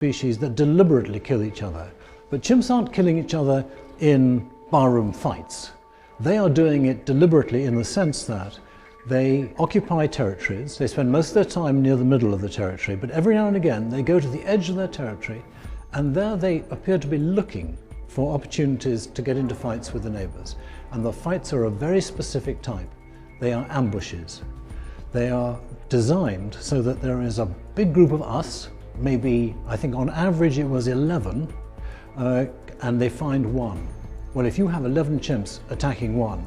species that deliberately kill each other. But chimps aren't killing each other in barroom fights. They are doing it deliberately in the sense that they occupy territories. They spend most of their time near the middle of the territory, but every now and again they go to the edge of their territory, and there they appear to be looking for opportunities to get into fights with the neighbors. And the fights are a very specific type. They are ambushes. They are designed so that there is a big group of us, maybe, I think on average it was 11, and they find one. Well, if you have 11 chimps attacking one,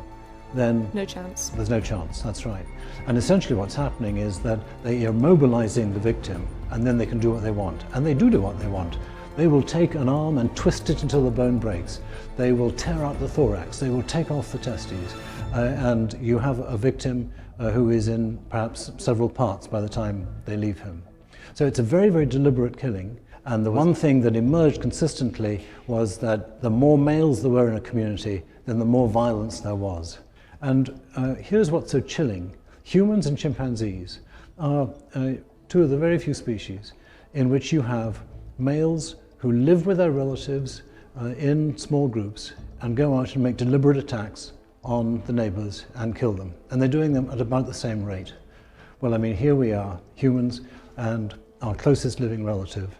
then no chance. There's no chance, that's right. And essentially what's happening is that they are mobilizing the victim, and then they can do what they want. And they do what they want. They will take an arm and twist it until the bone breaks. They will tear out the thorax. They will take off the testes. And you have a victim who is in perhaps several parts by the time they leave him. So it's a very, very deliberate killing. And the one thing that emerged consistently was that the more males there were in a community, then the more violence there was. And here's what's so chilling. Humans and chimpanzees are two of the very few species in which you have males who live with their relatives in small groups and go out and make deliberate attacks on the neighbors and kill them. And they're doing them at about the same rate. Well, I mean, here we are, humans and our closest living relative.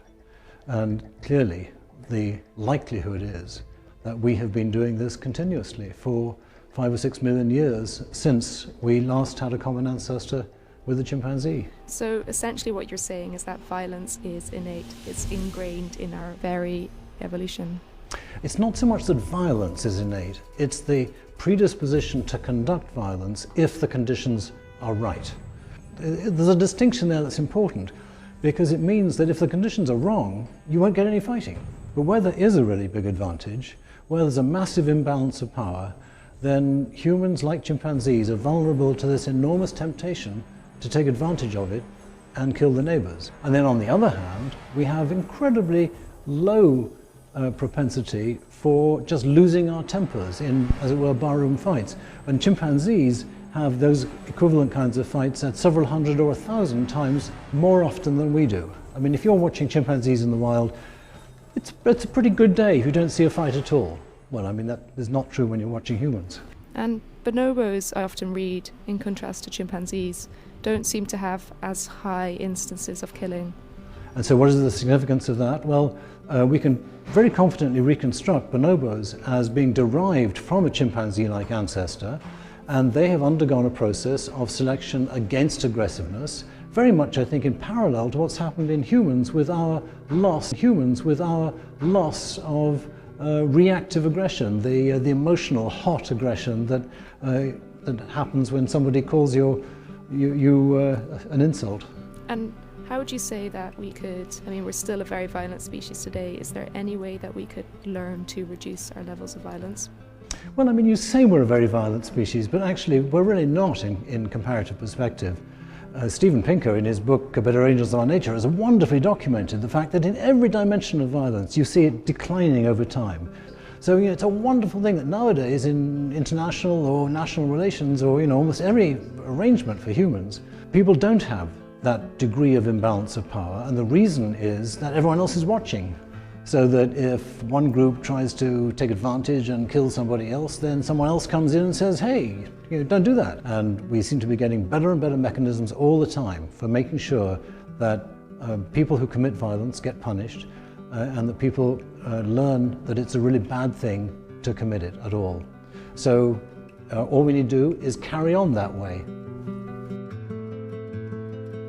And clearly, the likelihood is that we have been doing this continuously for 5 or 6 million years since we last had a common ancestor with a chimpanzee. So essentially what you're saying is that violence is innate, it's ingrained in our very evolution. It's not so much that violence is innate, it's the predisposition to conduct violence if the conditions are right. There's a distinction there that's important, because it means that if the conditions are wrong, you won't get any fighting. But where there is a really big advantage, where there's a massive imbalance of power, then humans like chimpanzees are vulnerable to this enormous temptation to take advantage of it and kill the neighbors. And then on the other hand, we have incredibly low propensity for just losing our tempers in, as it were, barroom fights. And chimpanzees have those equivalent kinds of fights at several hundred or 1,000 times more often than we do. I mean, if you're watching chimpanzees in the wild, it's a pretty good day if you don't see a fight at all. Well, I mean, that is not true when you're watching humans. And bonobos, I often read, in contrast to chimpanzees, don't seem to have as high instances of killing. And so what is the significance of that? Well, we can very confidently reconstruct bonobos as being derived from a chimpanzee-like ancestor, and they have undergone a process of selection against aggressiveness, very much, I think, in parallel to what's happened in humans with our loss of reactive aggression, the emotional, hot aggression that happens when somebody calls you an insult. And how would you say that we could, I mean, we're still a very violent species today, is there any way that we could learn to reduce our levels of violence? Well, I mean, you say we're a very violent species, but actually we're really not in comparative perspective. Steven Pinker, in his book Better Angels of Our Nature, has wonderfully documented the fact that in every dimension of violence you see it declining over time. So it's a wonderful thing that nowadays in international or national relations or almost every arrangement for humans, people don't have that degree of imbalance of power, and the reason is that everyone else is watching. So that if one group tries to take advantage and kill somebody else, then someone else comes in and says, hey, don't do that. And we seem to be getting better and better mechanisms all the time for making sure that people who commit violence get punished and that people learn that it's a really bad thing to commit it at all. So all we need to do is carry on that way.